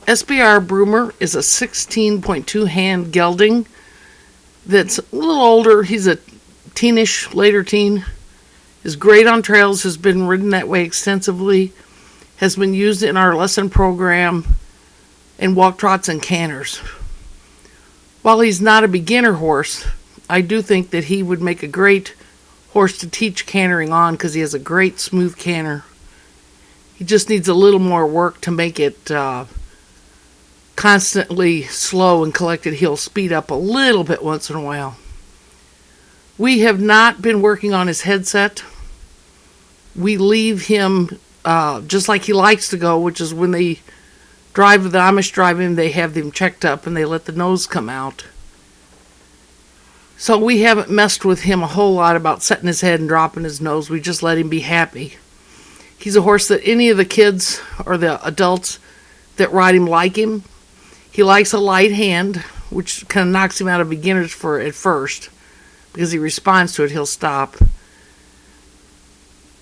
SBR Broomer is a 16.2 hand gelding that's a little older. He's a teenish, later teen. Is great on trails, has been ridden that way extensively, has been used in our lesson program and walk trots and canters. While he's not a beginner horse, I do think that he would make a great horse to teach cantering on because he has a great smooth canter. He just needs a little more work to make it constantly slow and collected. He'll speed up a little bit once in a while. We have not been working on his headset. We leave him just like he likes to go, which is when they drive the Amish drive him, they have him checked up and they let the nose come out. So we haven't messed with him a whole lot about setting his head and dropping his nose. We just let him be happy. He's a horse that any of the kids or the adults that ride him like him. He likes a light hand, which kind of knocks him out of beginners for at first. Because he responds to it, he'll stop.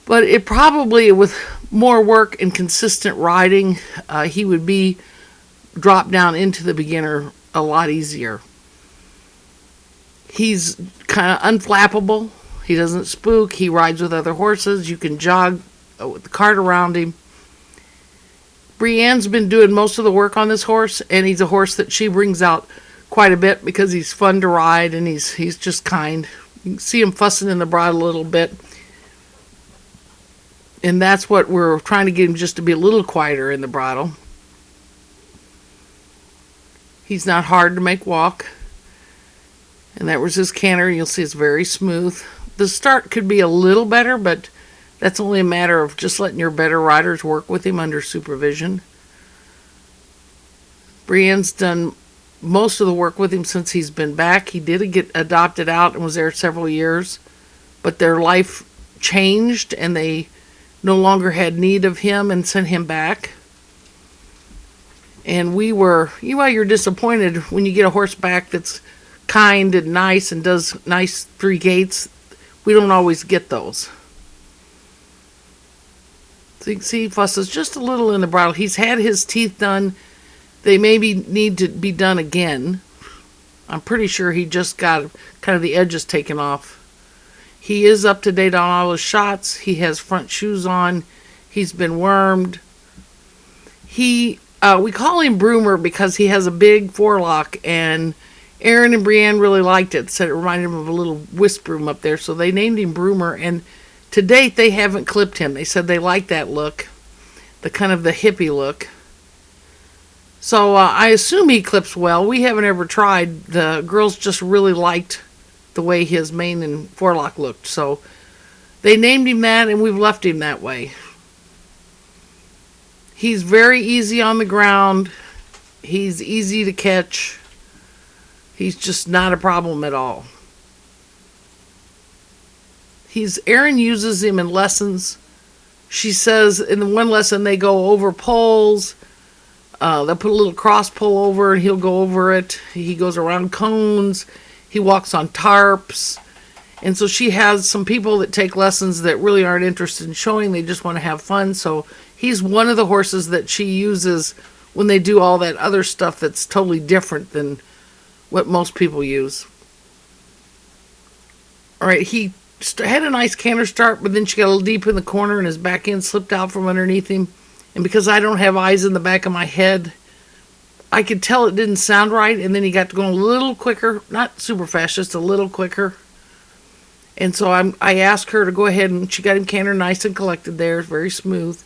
But it probably, with more work and consistent riding, he would be dropped down into the beginner a lot easier. He's kind of unflappable. He doesn't spook. He rides with other horses. You can jog with the cart around him. Brienne's been doing most of the work on this horse, and he's a horse that she brings out quite a bit because he's fun to ride and he's just kind. You can see him fussing in the bridle a little bit. And that's what we're trying to get him, just to be a little quieter in the bridle. He's not hard to make walk. And that was his canter. You'll see it's very smooth. The start could be a little better, but that's only a matter of just letting your better riders work with him under supervision. Brienne's done most of the work with him since he's been back. He did get adopted out and was there several years, but their life changed and they no longer had need of him and sent him back. And you're disappointed when you get a horse back that's kind and nice and does nice 3 gaits. We don't always get those. So you can see he fusses just a little in the bridle. He's had his teeth done. They maybe need to be done again. I'm pretty sure he just got kind of the edges taken off. He is up to date on all his shots. He has front shoes on. He's been wormed. We call him Broomer because he has a big forelock, and Aaron and Brienne really liked it. Said it reminded him of a little whisk broom up there, so they named him Broomer. And to date, they haven't clipped him. They said they like that look, the kind of the hippie look. So I assume he clips well. We haven't ever tried. The girls just really liked the way his mane and forelock looked. So they named him that, and we've left him that way. He's very easy on the ground. He's easy to catch. He's just not a problem at all. Aaron uses him in lessons. She says in the one lesson they go over poles. They'll put a little cross pole over and he'll go over it. He goes around cones. He walks on tarps. And so she has some people that take lessons that really aren't interested in showing. They just want to have fun. So he's one of the horses that she uses when they do all that other stuff that's totally different than what most people use. All right, he had a nice canter start, but then she got a little deep in the corner and his back end slipped out from underneath him. And because I don't have eyes in the back of my head, I could tell it didn't sound right. And then he got to go a little quicker, not super fast, just a little quicker. And so I asked her to go ahead, and she got him canter nice and collected there, very smooth.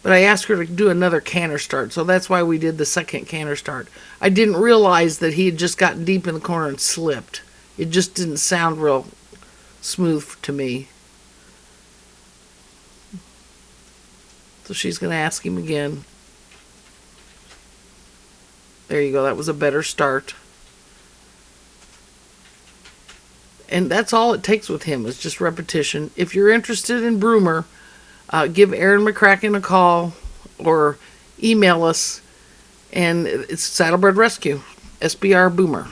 But I asked her to do another canter start, so that's why we did the second canter start. I didn't realize that he had just gotten deep in the corner and slipped. It just didn't sound real smooth to me. So she's going to ask him again. There you go, that was a better start. And that's all it takes with him, is just repetition. If you're interested in Broomer, give Aaron McCracken a call or email us. And it's Saddlebred Rescue, SBR Broomer.